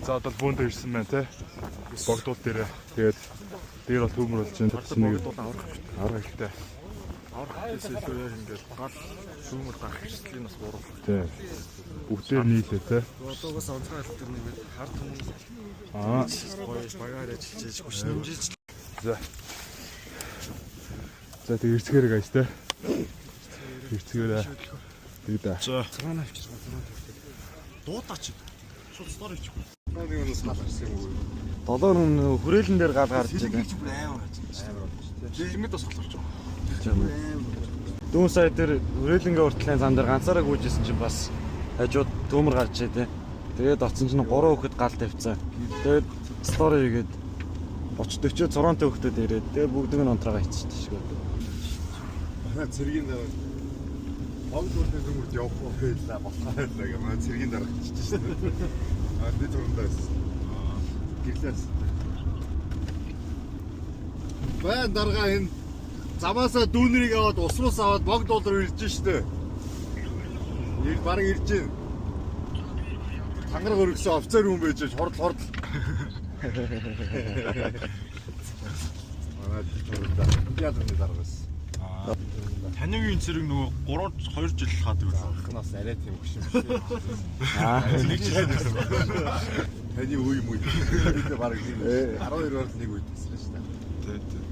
За одоо бөөндө ирсэн байна те. Богдуул дээрээ. Тэгээд дээр бол төмөр болж байна. Нэг аврах хэрэгтэй. Аврах гэсэн илүү яг ингээд гал төмөр гарах хэрэгслийн бас буруу. Тий. Бүгдээр нийлээ те. Одоогоос онцгой айлтар нэгээд хард хүмүүс гоё багаар ажиллаж хүчнэмжилж. За. За тэг ирцгээр гайс те. Ирцгээрээ. Тэгдэ. За. Цагаана авчирч байна. Дуудаач. Шууд стори хийчихгүй. Нэг өнөөс халарсан юм уу? 7 хүн хүрээлэн дээр гал гарч байгаа. Амар тийм. Имэд бас халарч байгаа. Дүүн сая дээр хүрээлэнгээ уртлын зам дээр ганцаараа гүйжсэн чинь бас хажууд төмөр гарч ий. Тэгээд оцсон чинь 3 хүүхэд гал тавьцсан. Тэгээд стори хийгээд 30 40 цоронтой хүүхдүүд ирээд тэгээд бүгдийг нь онтроо хийчихсэн шүү дээ. Манай цэргийн дээр Богдуулын төмөрд явах байлаа болохоо байлаа гэх манай цэргийн дараа хийчихсэн шүү дээ. Би түрүүндээс гэрлээс. Байн дарга энэ замаасаа дүүнрийг аваад усрус аваад Богдуул руу ирж штэ. Бараг ирж гин. Тангараг өргөсөн офицер хүн байж хурд. Манай түрүүндээ яадаг даргаас. Танигийн цэрэг нөгөө 2 жил хаадаг байсан. Анхнаас арай тийм хөш юм шиг. Нэг жил байсан. Таны үе юм уу? Бид бараг 12 орд нэг үед байсан шүү дээ. Тий.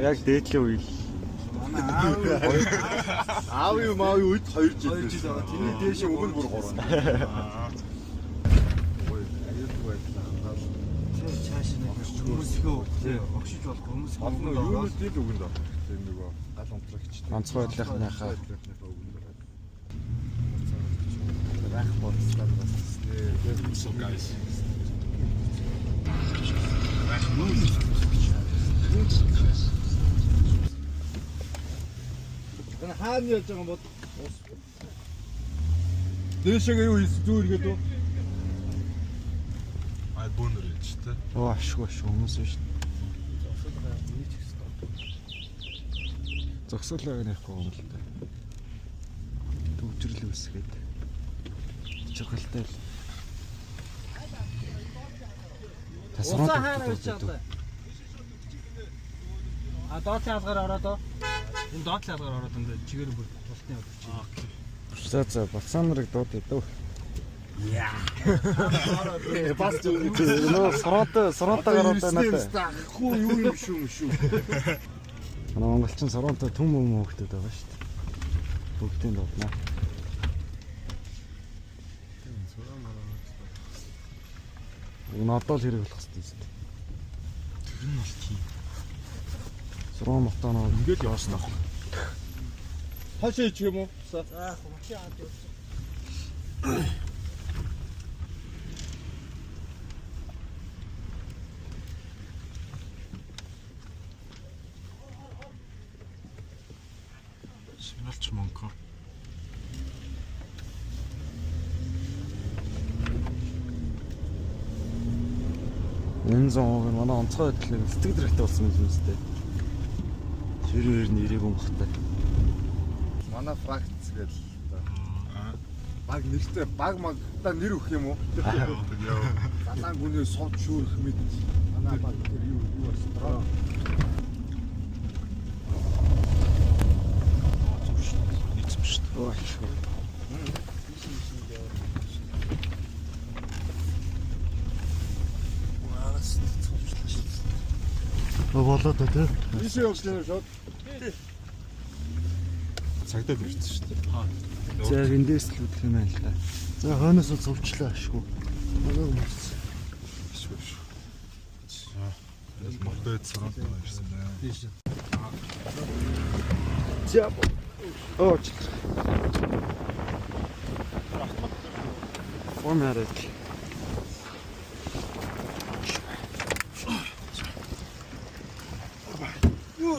Яг дээдлийн үе. Аав юу маа юу үед 2 жил байсан. Тэний дээш өгөн бүр 3. Хүмүүс ихөө огшиж болох хүмүүс юу дил өгөн доо. Тэр нөгөө гал онцлогч. Онцгой байдлынхаа рах болцлаа бас. So guys. Тэн хаана яаж байгаа юм бод? Дээшээ юу хийх зүргээд үү? Ай бөөнөр гэж те. Оо ашгүй хүмүүс биш. Зогсоолоо гэнэхгүй юм л да. Төвчрөл үсгээд. Чухалтай л. Тасраад байна. А доотлын алгаар ороод оо. Энэ доотлын алгаар ороод энэ чигээр бүр тултны явуулчих. За бацаан нарыг дуудъя дөө. Яа. Бас Нөө сороонтой гараад байна. Хүү юу юм шүү. Манай монголчин сороонтой түн хөвгдөд байгаа шүү дээ. Бүгдийн дуудана. Надад л хэрэг болох хэрэгтэй. Тэр нь бол тийм. Сорон мотоноо Ингээл яваасан аа. Хашаа ичих юм уу? За хумчи аваад явуулчих. Сигналч монко. энэ зоог манай онцгой байдлаар сэтгэл зэрэгтэй болсон юм зүстэй. Ширээр нэрийг өмхтэй. Манай фракц гэл баг нэртэй баг магта нэр өгөх юм уу? Далаан гүнээ сод шүүрх мэд. Манай баг тэр юу болстроо. Нийцсэн шүү дээ. Оо ашгүй. Болоод та тий. Ийшээ явж байна шууд. Цагдаад ирсэн шүү дээ. За эндээс л үдэх юм байна л да. За хойноос нь цувчлаа ашгүй. Манай хүмүүс. Ашгүй шүү. За мордод сороонтой ирсэн байна. Тийш. За. Оо. Омарэг.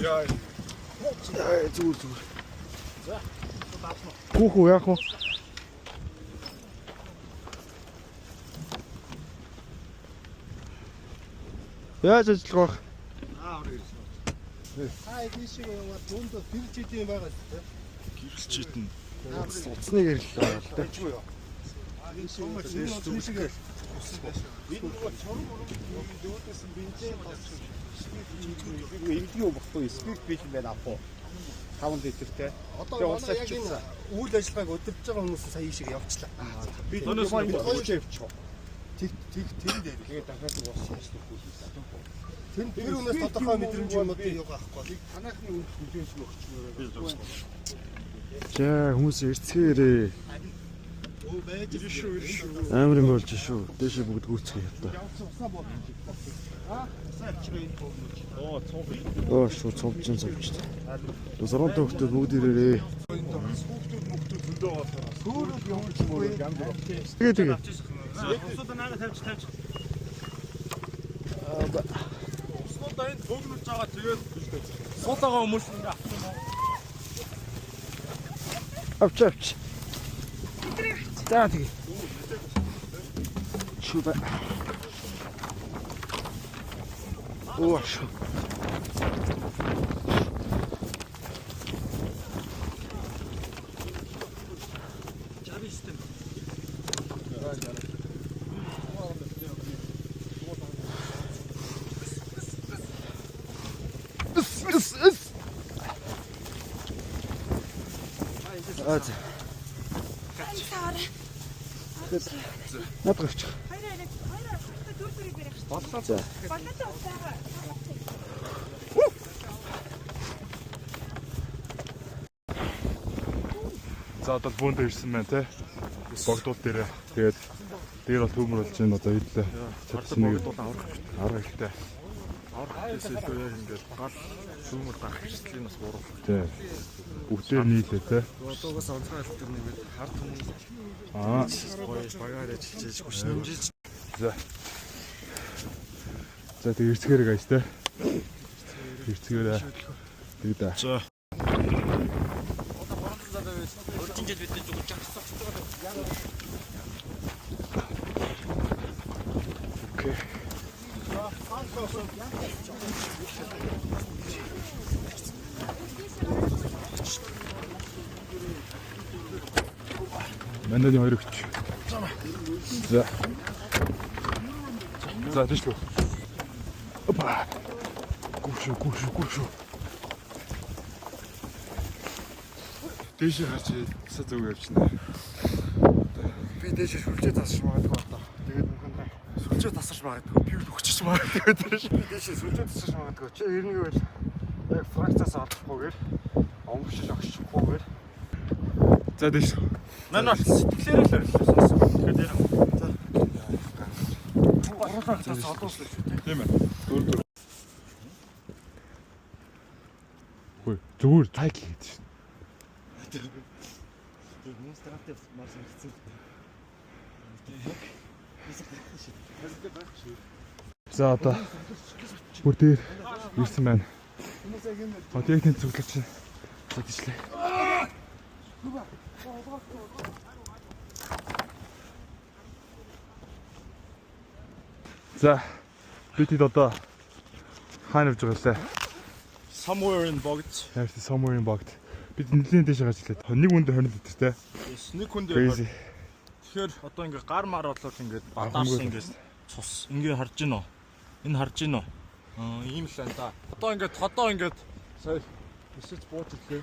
Яа. Зүгээр. За. Хүүхүү яах вэ? Яаж ажиллах вэ? Тийшээ яваад дунд гэрэлж идэм байгаа шүү дээ. Гэрэлж идэн. Уцныг ирлээ. Тэггүй юу? Эвлэгийн болохгүй спик бил байна апо. 5 литртэй. Одоо манай яг энэ үйл ажиллагааг өдөрж байгаа хүмүүс сая ийшээ явчлаа. Би өнөөс хоёр явчих. тэр дээр. Тэгээд дахиад уусах юм шүү. Тэр үнээс тодорхой мэдрэмж юм уу юу аахгүй. Танахны үйл хүлээнс өгчмөр. За хүмүүс ирцгээрээ. Амар юм болж шүү. Дэшээ бүгд гүйцэхий ятаа. Оо шүү цомчин. Дөрөв төгтөд бүгд ирээрээ. Тэгээ. Усуудаа наага тавьж. Уснуудаа энэ бөөгнөж байгаа тэгээд суудагаа хүмүүс ингээ авсан уу? Авч. За тэгээ. Шүбэ. Оо шүү. Чаби систем. Аач. Натгавч. Бодлоо. За. За одоо бүүнд ирсэн байна те. Богдуул дээрээ. Тэгээд дээр бол төмөр болж байна одоо идлээ. Цацсан нэг арга ихтэй. Арга ихтэй илүү яг ингээд гал төмөр дах хэрэгслийн бас буруулах. Тий. Бүгдээр нийлээ те. Одоогоос онцгой альтер нэгэд хард хүмүүс гоё багаар ажиллаж хүчнэмжиж. За. За тэг ирцгээр гайс те. Ирцгээрээ. Тэгдэ. За. Жинжил бид зүгж авчихсан. Окей. Манайны хоёр өгч. За. За тийш лөө. Опа. Гүршүү. Дэшээ гарч са зүг явчихна. Би дэшээ шүлжээ тасч магадгүй одоо. Тэгээд мөнгөндөө шүлжээ тасч магадгүй. Би л өгчих магадгүй дэшээ. Би дэшээ шүлжээ тасч магадгүй. Чи эрнийг байл. Яг фракцаас олохгүйгээр омгшил огшчихгүйгээр. За дэш. Манай бол сэтгэлээрээ л ярьсан. Тэгэхээр яа. Оруулаад цаас одоослоо шүү дээ. Тийм ээ. Дөр. Хөөе, зүгээр тайк хийгээд шин. Хүмүүс таратав марсан хэцүү. За одоо бүр дээр ирсэн байна. Одоо яг тэнд зүглэж чинь. За тийшлээ. За бид одоо хаана явж байгаа лээ? Somewhere in Bogd. Яарч somewhere in Bogd. Бид нэлийн дэше гарч ирлээ. Нэг хүнд 20 литртэй. Нэг хүн дээр. Crazy. Тэгэхээр одоо ингээ гар мар болоод ингээ бадаарсан ингээ цус. Ингээ харж гин үү? Энэ харж гин үү? Ийм л байна да. Одоо ингээ ходоо ингээ сая өсөж бууж ирлээ.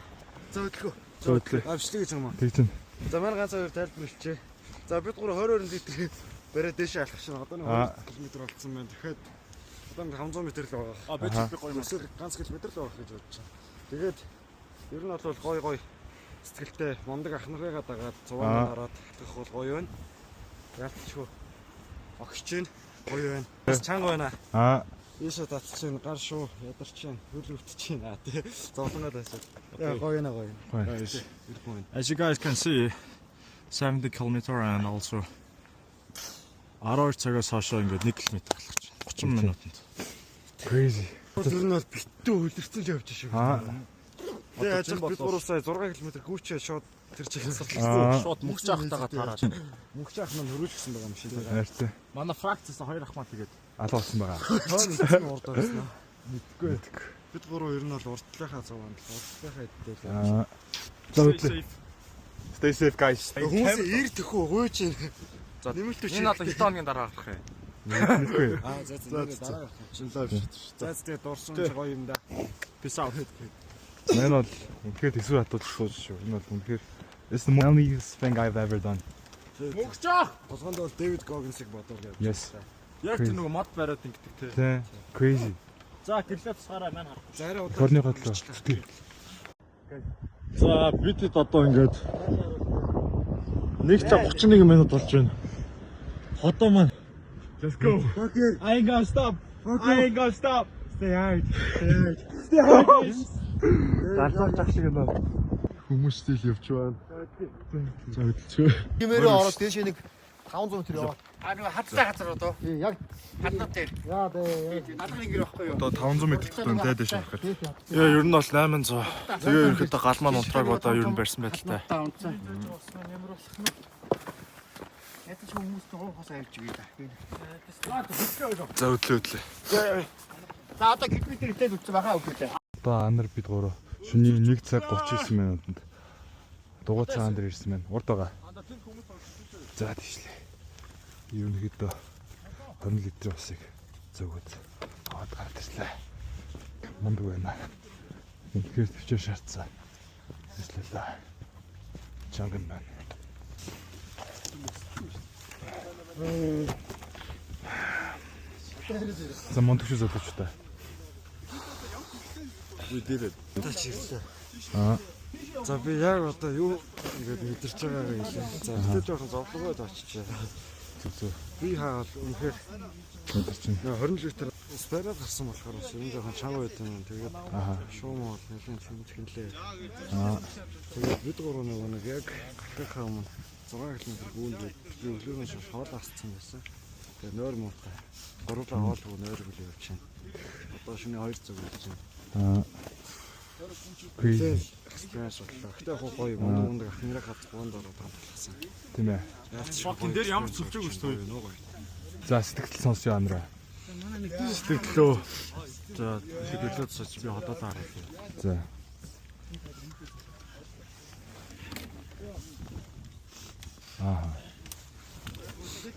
За өдлөө. Зөөдлөө. Авчлаа гэж юм аа. Тэгж байна. За манай ганц хоёр тайлбарлалчээ. За бид 20 литр бариад дэшээ алхах шин одоо нэг 2 км болцсон байна. Тэгэхээр одоо 500 м л байгаа. бид би гоё юм. Ганц километр л байгаа гэж бодож байна. Тэгээд ер нь бол гой сэтгэлтэй мондөг ах нарыгаа дагаад цуваа хараад татах бол гоё байна. Яалтчгүй огч чинь гоё байна. Бас чанга байна. Ийшээ татчих чинь гар шүү ядарч чинь хөл өвтөж чинь тий. Зовлонгаа таашаа. Яа гоё байна. As you guys can see 70 km and also 12 цагаас хойш ингээд 1 км алхаж байна. 30 минутанд. Crazy. Тэр нь бол битүү хөлөрцөн л явж шүү. Тэгээ яаж бид 3 сая 6 км гүйчээ шууд тэр чигээс Шууд мөхч ахтайгаа таараад. мөхч ах нь хөрүүлсэн байгаа юм шиг. Хайртай. Манай фракцээс хоёр ахмаа тэгээд Алгуулсан байгаа. Тойрны урд байсан аа. Мэдгүй. Бид 3 ер нь бол урдлынхаа цуваанд урдлынхаа эддээ. За үтлээ. Stay safe guys. Хүмүүс ир тэхүү гуйж За энэ бол 7 хоногийн дараа гарах юм. Мэдгүй. За дараа шинлээ биш. За тэгээ дурсан гоё юм да. Peace out. Мэн бол үнэхээр төсөв хатууч шүү. Энэ бол үнэхээр it's the most thing I've ever done. Мөгчөөх. Болгонд бол Дэвид Гогинсыг бодвол яа. Yes. Яг тэр нөгөө мод бариад ингэдэг те. Тэ. Crazy. За гэрлээ тусгаараа маань харах. За арай удаа. Корны готлоо. Зүтгэе. За бидэд одоо ингээд 1 цаг 31 минут болж байна. Хотоо маань. Let's go. Okay. I ain't gonna stop. I ain't gonna stop. Stay hard. Галзууч ах шиг байна. Хүмүүс стил явж байна. За үтчээ. Гимээрээ ороод тийш нэг 500 м яваа. Нэг хаттай газар одоо. Яг Хатнууд дээр. яа дээ. Надрын гэр байхгүй юу? Одоо 500 м төвтэй дэш авах гэдэг. Яа ер нь бол 800. Тэгээ ерөөхдөө гал маань унтрааг одоо ер нь барьсан байдалтай. Та унтсан. Ямар болох нь? Ятаж хүмүүс тоо хасаа явж байгаа. За өдлөө. За одоо километр итэл үтсэн байгаа үгүй дээ. Одоо анар бид гурав шөнийн 1 цаг 39 минутанд дугуй цагаан дээр ирсэн байна. Урд байгаа. За тийшлээ. Ерөнхийдөө 20 литрийн усыг зөөгөөд аваад гараад ирлээ. Мундаг байна. Үнэхээр төвчөө шаардсан. Тэслэлээ. Чанган байна. За мундаг шүү залуучтай. Тач ирлээ. За би яг одоо юу ингээд мэдэрч байгаагаа хэлээ. За тэгтээ жоохон зовлогоод очичээ. Зүг. Би хаа үнэхээр Өдөр чинь 20 литр спараад гарсан болохоор бас юм жоохон чанга байт юм. Тэгээд шуум бол нэлээд чимж хинлээ. Тэгээд бид гурав нэг яг гарахаа өмнө 6 км гүнд би өглөөнөөс хоол асцсан байсан. Тэгээд нойр муутай. Гурлаа хоолгүй нойр хүлээ явчихна. Одоо шөнө 2 цаг болж байна. Crazy. Экспириенс боллоо. Гэтэ яг гоё мундаг ах нэрээ хавц боонд ороод хамтласан. Тийм ээ. Шокин дээр ямар ч зөвчөөг шүү дээ. За сэтгэл сонсё анараа. Сэтгэлөө. За сэтгэлөө цоц би хотоодоо харъя. За.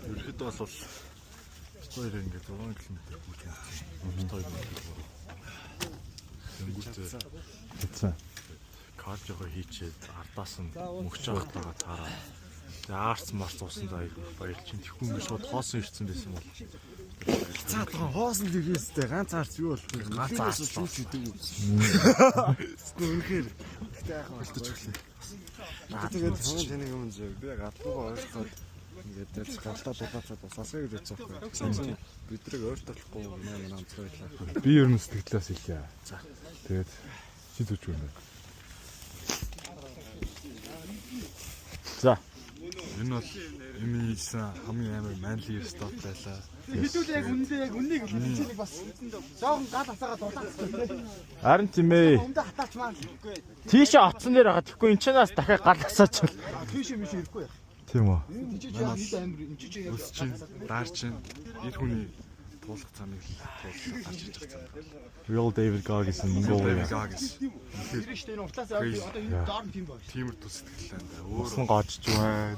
Ерөөхдөө бол хоёр ингээд 6 км хүрч байна. Хоёр Тэнгүүтээ Тэгсэн. кардиогоо хийчээд ардаас нь мөгч авахтайгаа таараа. Тэгээ аарц марц усан заяг баярлж чинь тэхүү ингээд шууд хоосон ирсэн байсан бол. Цаад гоо хоосон лигээстэй ганц арц юу болох вэ? Ганц арц шүүж идэг юм. Үнэхээр гэтээ яах вэ? Алтаж өглөө. Тэгээд таны юм зөв. Би яг адлуугаа ойлгоход ингээд дэц галтаа дулаацаад усаасаа гэж бодсон байхгүй. Бидрэг өөртөлөхгүй маань намцгаа байлаа. Би ер нь сэтгэлээс хэлье. За. Тэгээд чи зүж өгнө. За. Энэ бол миний хийсэн хамгийн амар манли стоп байлаа. Хэдүүл яг үндэ яг үннийг хэлчихэнийг бас жоохон гал хасаагаа дулаацсан. Харин тийм ээ. Үндэ хатаач маань. Тийшээ оцсон дээр байгаа. Тэгэхгүй энэ чанаас дахиад гал хасаач. Тийш юм шиг ирэхгүй. Тийм үү. Тийч яа нэг амир энэ ч яг Өс чинь даар чинь эр хүний туулах цаныг туулах гарч иж байгаа цан. Real David Goggins David Goggins. тэр штэ энэ уртаас одоо энэ доор нь тийм байна. Тиймэр тус сэтгэлээ энэ. Өөр Усан гоожж байна.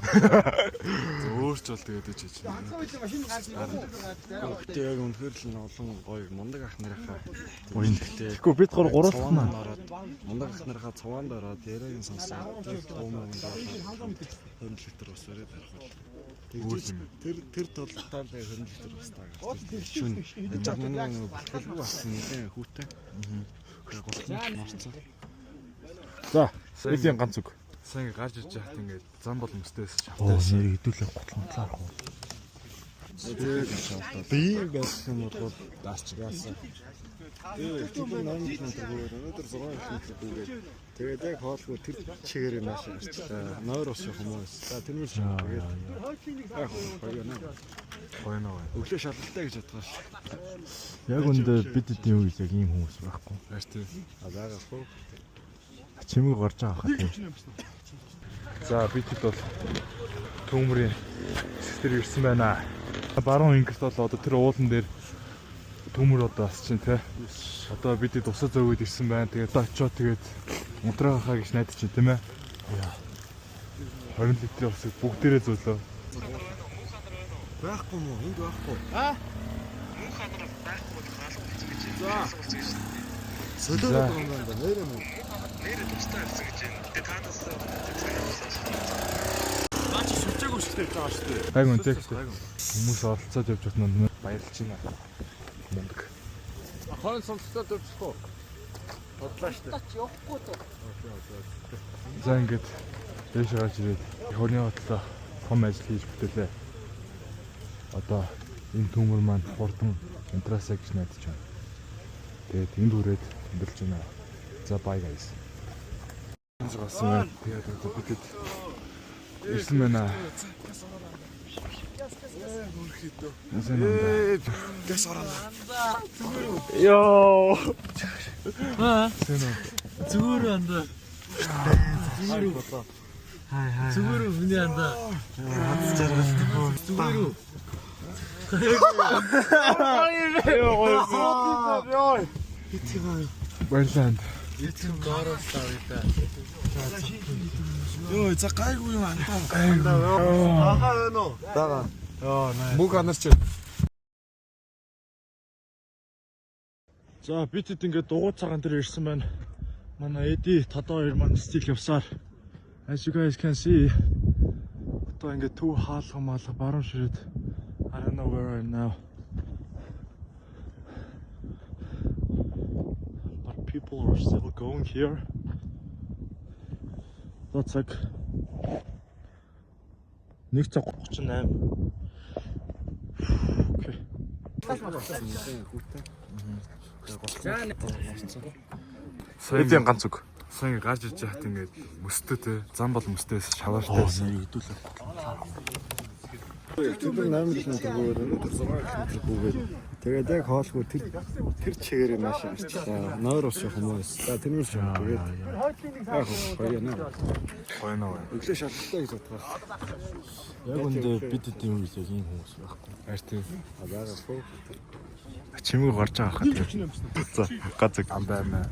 өөрч бол тэгээд иж чинь. Ганцхан үйл машин гарч ирсэн. Гэтэ яг үнэхээр л олон гоё мундаг ах нарынхаа Уян. гэтээ. Тэгэхгүй бид гур гурав Цаваанд ороод мундаг ах нарынхаа цаваанд ороод яриагийн сонсоод туумаа 20 литр ус өрөөд харах бол. Өөр юм. Тэр толготоор 20 литр ус таагаад. Шүн. Жагнаны бэлтгэлгүй болсон нэлээ хүүтэй. Голтон марцсан. За, элийн ганц үг. Сайн гарч иж яхад ингээд зам бол мөстэйс шавтаа. нэр хэдүүлээ готлонтлаар хуу. Би байсан юм бол дасчгаасан. Тэр 8 км гоор өнөөдөр 6 км гүйгээд тэгээд яг хоолгүй тэр чигээр нааш гарчлаа. Нойр ус хүмүүс. За тэр мөр шиг тэгээд яг гоё нэ. Гоё нөө. Өглөө шалгалтай гэж бодгоо ш. Яг үндэ бид эдийн үед яг ийм хүмүүс байхгүй. Яаж тий. Агаах уу. Чимэг гарч байгаа хаа тийм. За бид хэд бол төмрийн хэсгээр ирсэн байна. Баруун ингэрт бол одоо тэр уулан дээр төмөр одоо бас чинь те. Одоо бид усаа зөөгд ирсэн байна. Тэгээд очиод тэгээд унтраахаа гэж найдаж чинь тийм ээ. 20 литрийн усыг бүгдээрээ зөөлөө. Байхгүй мó, энд байхгүй. Солиороо байгаа юм байна. Нэрэ мó. Наач сүлжээг өшөлтэй явж байгаа шүү дээ. Гайг үнтэй хүмүүс оролцоод явж байна. Баярлж байна. Мундаг. Хон сонсолтод өвчхөө. Бодлоо штэ. За ингээд дэш гарч ирээд хөрний хотлоо том ажил хийж бүтээлээ. Одоо энэ төмөр маань хурдан энтрасаа гэж найдаж байна. Тэгээд энд хүрээд өндөрлж байна. За bye guys. Энд зогсон. Тэгээд одоо бидэд ирсэн байна. Гэс ороо. Йоо. Зүгээр андаа. Зүгээр миний андаа. Зүгээр үү. Баярлалаа. Эцэг доороос тавьдаа. Йоо, за гайгүй юм андаа. Ахаа байна уу? Дага. Йоо, най. Мөг анарч. За бид хэд ингээд дугуй цагаан дээр ирсэн байна. Манай Эди Тодоо хоёр маань стил явсаар. As you guys can see. Одоо ингээд төв хаалга маалга баруун ширээд I don't know where I am now. But people are still going here. That's like 1:38. Okay. Эдийн ганц үг. Сайн гарч иж яхад ингээд мөстэй те. Зам бол мөстөөс шаваартай байсан. Өчигдөр 8 км өгөөр өнөөдөр 6 км өгөөд тэгээд яг хоолгүй тэр чигээр маш ирчихлээ. Нойр ус хүмүүс. За тэрнэр шиг тэгээд яг гоё нэ. Гоё нөө. Өглөө шалтгаалтай гэж бодгоо. Яг үндэ бид хэдийн үед яг ийм хүмүүс байхгүй. Хайр тийм. Агаа фоо. Чимэг гарч байгаа хаа. За гацэг ам баймаа.